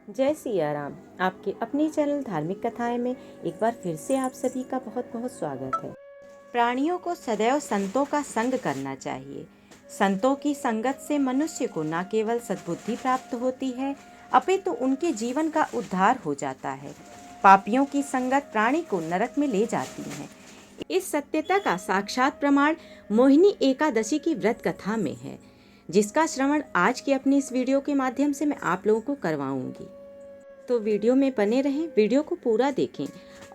जय सिया राम। आपके अपने चैनल धार्मिक कथाएं में एक बार फिर से आप सभी का बहुत बहुत स्वागत है। प्राणियों को सदैव संतों का संग करना चाहिए। संतों की संगत से मनुष्य को न केवल सद्बुद्धि प्राप्त होती है अपितु उनके जीवन का उद्धार हो जाता है। पापियों की संगत प्राणी को नरक में ले जाती है। इस सत्यता का साक्षात प्रमाण मोहिनी एकादशी की व्रत कथा में है, जिसका श्रवण आज की अपनी इस वीडियो के माध्यम से मैं आप लोगों को करवाऊंगी। तो वीडियो में बने रहें, वीडियो को पूरा देखें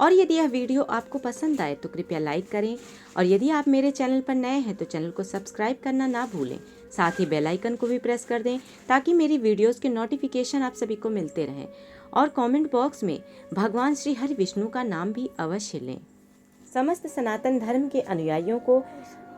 और यदि यह वीडियो आपको पसंद आए तो कृपया लाइक करें और यदि आप मेरे चैनल पर नए हैं तो चैनल को सब्सक्राइब करना ना भूलें। साथ ही बेल आइकन को भी प्रेस कर दें ताकि मेरी वीडियोस के नोटिफिकेशन आप सभी को मिलते रहें और कमेंट बॉक्स में भगवान श्री हरि विष्णु का नाम भी अवश्य लें। समस्त सनातन धर्म के अनुयायियों को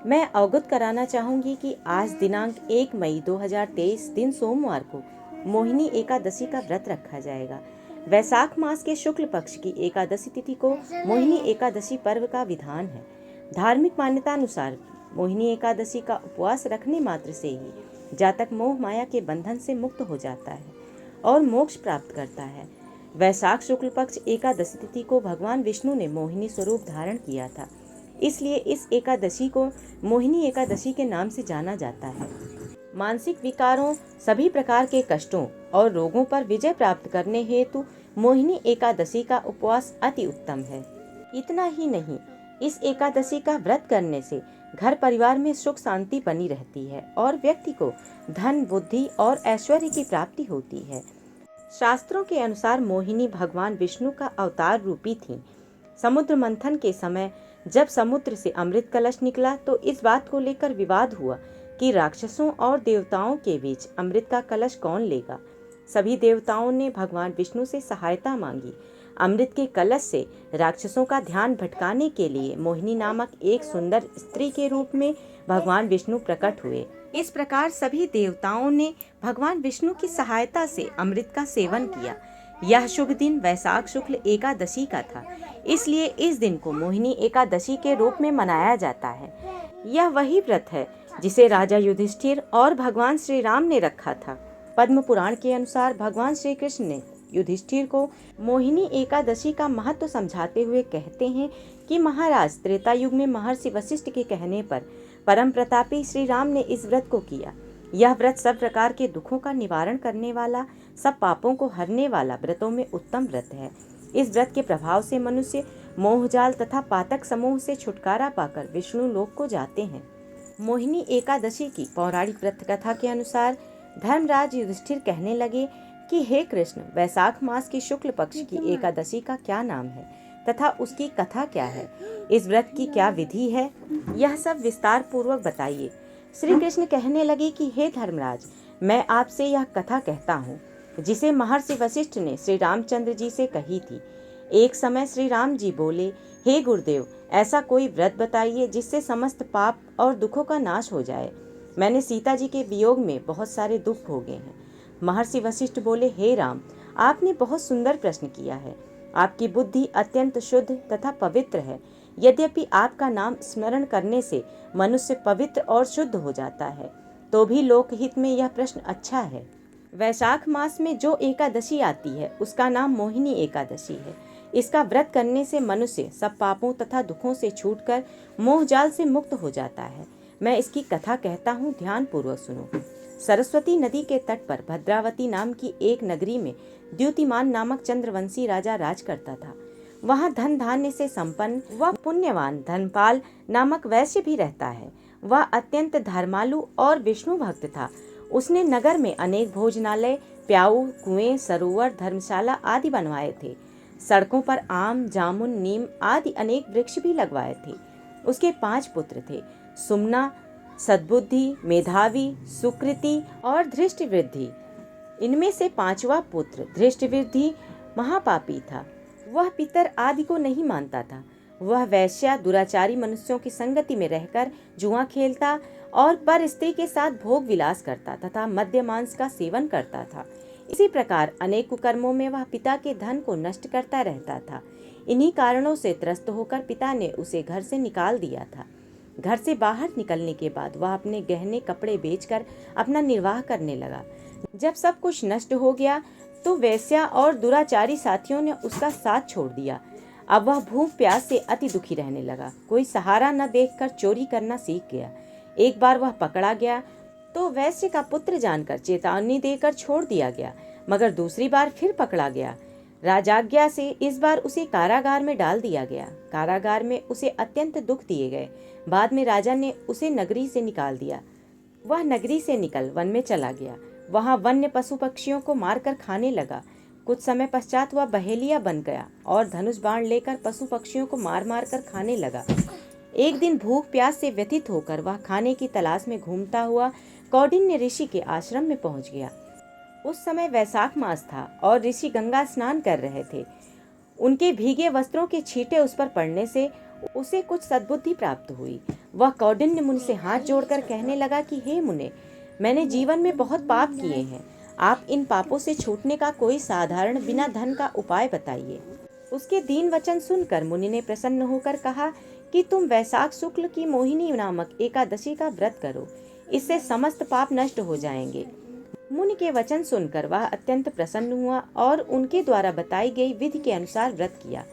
मैं अवगत कराना चाहूँगी कि आज दिनांक 1 मई 2023 दिन सोमवार को मोहिनी एकादशी का व्रत रखा जाएगा। वैशाख मास के शुक्ल पक्ष की एकादशी तिथि को मोहिनी एकादशी पर्व का विधान है। धार्मिक मान्यता अनुसार मोहिनी एकादशी का उपवास रखने मात्र से ही जातक मोह माया के बंधन से मुक्त हो जाता है और मोक्ष प्राप्त करता है। वैशाख शुक्ल पक्ष एकादशी तिथि को भगवान विष्णु ने मोहिनी स्वरूप धारण किया था, इसलिए इस एकादशी को मोहिनी एकादशी के नाम से जाना जाता है। मानसिक विकारों, सभी प्रकार के कष्टों और रोगों पर विजय प्राप्त करने हेतु मोहिनी एकादशी का उपवास अति उत्तम है। इतना ही नहीं, इस एकादशी का व्रत करने से घर परिवार में सुख शांति बनी रहती है और व्यक्ति को धन, बुद्धि और ऐश्वर्य की प्राप्ति होती है। शास्त्रों के अनुसार मोहिनी भगवान विष्णु का अवतार रूपी थी। समुद्र मंथन के समय जब समुद्र से अमृत कलश निकला तो इस बात को लेकर विवाद हुआ कि राक्षसों और देवताओं के बीच अमृत का कलश कौन लेगा। सभी देवताओं ने भगवान विष्णु से सहायता मांगी। अमृत के कलश से राक्षसों का ध्यान भटकाने के लिए मोहिनी नामक एक सुंदर स्त्री के रूप में भगवान विष्णु प्रकट हुए। इस प्रकार सभी देवताओं ने भगवान विष्णु की सहायता से अमृत का सेवन किया। यह शुभ दिन वैशाख शुक्ल एकादशी का था, इसलिए इस दिन को मोहिनी एकादशी के रूप में मनाया जाता है। यह वही व्रत है जिसे राजा युधिष्ठिर और भगवान श्री राम ने रखा था। पद्म पुराण के अनुसार भगवान श्री कृष्ण ने युधिष्ठिर को मोहिनी एकादशी का महत्व समझाते हुए कहते हैं कि महाराज, त्रेता युग में महर्षि वशिष्ठ के कहने पर परम प्रतापी श्री राम ने इस व्रत को किया। यह व्रत सब प्रकार के दुखों का निवारण करने वाला, सब पापों को हरने वाला व्रतों में उत्तम व्रत है। इस व्रत के प्रभाव से मनुष्य मोहजाल तथा पातक समूह से छुटकारा पाकर विष्णु लोक को जाते हैं। मोहिनी एकादशी की पौराणिक व्रत कथा के अनुसार धर्मराज युधिष्ठिर कहने लगे कि हे कृष्ण, वैशाख मास की शुक्ल पक्ष की एकादशी का क्या नाम है तथा उसकी कथा क्या है, इस व्रत की क्या विधि है, यह सब विस्तार पूर्वक बताइए। श्री कृष्ण कहने लगे कि हे धर्मराज, मैं आपसे यह कथा कहता हूँ जिसे महर्षि वशिष्ठ ने श्री रामचंद्र जी से कही थी। एक समय श्री राम जी बोले, हे गुरुदेव, ऐसा कोई व्रत बताइए जिससे समस्त पाप और दुखों का नाश हो जाए। मैंने सीता जी के वियोग में बहुत सारे दुख भोगे हैं। महर्षि वशिष्ठ बोले, हे राम, आपने बहुत सुंदर प्रश्न किया है। आपकी बुद्धि अत्यंत शुद्ध तथा पवित्र है। यद्यपि आपका नाम स्मरण करने से मनुष्य पवित्र और शुद्ध हो जाता है, तो भी लोकहित में यह प्रश्न अच्छा है। वैशाख मास में जो एकादशी आती है उसका नाम मोहिनी एकादशी है। इसका व्रत करने से मनुष्य सब पापों तथा दुखों से छूटकर मोहजाल से मुक्त हो जाता है। मैं इसकी कथा कहता हूँ, ध्यान पूर्वक सुनो। सरस्वती नदी के तट पर भद्रावती नाम की एक नगरी में द्युतिमान नामक चंद्रवंशी राजा राज करता था। वहाँ धन धान्य से संपन्न व पुण्यवान धनपाल नामक वैश्य भी रहता है। वह अत्यंत धर्मालु और विष्णु भक्त था। उसने नगर में अनेक भोजनालय, प्याऊ, कुएं, सरोवर, धर्मशाला आदि बनवाए थे। सड़कों पर आम, जामुन, नीम आदि अनेक वृक्ष भी लगवाए थे। उसके 5 पुत्र थे, सुमना, सद्बुद्धि, मेधावी, सुकृति और धृष्टवृद्धि। इनमें से 5वां पुत्र धृष्टवृद्धि महापापी था। वह पितर आदि को नहीं मानता था। वह वैश्या, दुराचारी मनुष्यों की संगति में रहकर जुआ खेलता और पर स्त्री के साथ भोग विलास करता तथा मद्य मांस का सेवन करता था। इसी प्रकार अनेक कुकर्मों में वह पिता के धन को नष्ट करता रहता था। इन्हीं कारणों से त्रस्त होकर पिता ने उसे घर से निकाल दिया था। घर से बाहर निकलने के बाद वह अपने गहने कपड़े बेचकर अपना निर्वाह करने लगा। जब सब कुछ नष्ट हो गया तो वेश्या और दुराचारी साथियों ने उसका साथ छोड़ दिया। अब वह भूख प्यास से अति दुखी रहने लगा। कोई सहारा न देखकर चोरी करना सीख गया। एक बार वह पकड़ा गया तो वैश्य का पुत्र जानकर चेतावनी देकर छोड़ दिया गया, मगर दूसरी बार फिर पकड़ा गया। राजाज्ञा से इस बार उसे कारागार में डाल दिया गया। कारागार में उसे अत्यंत दुख दिए गए। बाद में राजा ने उसे नगरी से निकाल दिया। वह नगरी से निकल वन में चला गया। वहां वन्य पशु पक्षियों को मारकर खाने लगा। कुछ समय पश्चात वह बहेलिया बन गया और धनुष बाण लेकर पशु पक्षियों को मार मार कर खाने लगा। एक दिन भूख प्यास से व्यथित होकर वह खाने की तलाश में घूमता हुआ कौंडिन्य ऋषि के आश्रम में पहुंच गया। उस समय वैशाख मास था और ऋषि गंगा स्नान कर रहे थे। उनके भीगे वस्त्रों के छींटे उस पर पड़ने से उसे कुछ सद्बुद्धि प्राप्त हुई। वह कौंडिन्य मुनि से हाथ जोड़कर कहने लगा कि हे मुने, मैंने जीवन में बहुत पाप किए हैं। आप इन पापों से छूटने का कोई साधारण बिना धन का उपाय बताइए। उसके दीन वचन सुनकर मुनि ने प्रसन्न होकर कहा कि तुम वैशाख शुक्ल की मोहिनी नामक एकादशी का व्रत करो, इससे समस्त पाप नष्ट हो जाएंगे। मुनि के वचन सुनकर वह अत्यंत प्रसन्न हुआ और उनके द्वारा बताई गई विधि के अनुसार व्रत किया।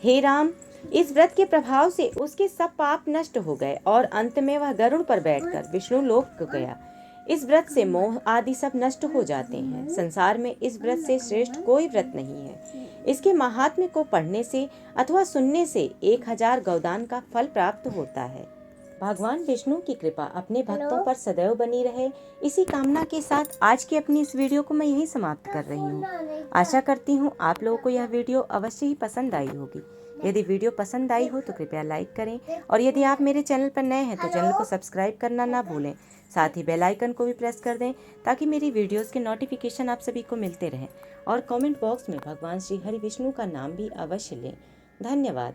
हे राम, इस व्रत के प्रभाव से उसके सब पाप नष्ट हो गए और अंत में वह गरुड़ पर बैठकर विष्णु लोक को गया। इस व्रत से मोह आदि सब नष्ट हो जाते हैं। संसार में इस व्रत से श्रेष्ठ कोई व्रत नहीं है। इसके महात्म्य को पढ़ने से अथवा सुनने से 1000 गौदान का फल प्राप्त होता है। भगवान विष्णु की कृपा अपने भक्तों पर सदैव बनी रहे, इसी कामना के साथ आज की अपनी इस वीडियो को मैं यहीं समाप्त कर रही हूँ। आशा करती हूँ आप लोगों को यह वीडियो अवश्य ही पसंद आई होगी। यदि वीडियो पसंद आई हो तो कृपया लाइक करें और यदि आप मेरे चैनल पर नए हैं तो चैनल को सब्सक्राइब करना ना भूलें। साथ ही बेल आइकन को भी प्रेस कर दें ताकि मेरी वीडियोस के नोटिफिकेशन आप सभी को मिलते रहें। और कमेंट बॉक्स में भगवान श्री हरि विष्णु का नाम भी अवश्य लें। धन्यवाद।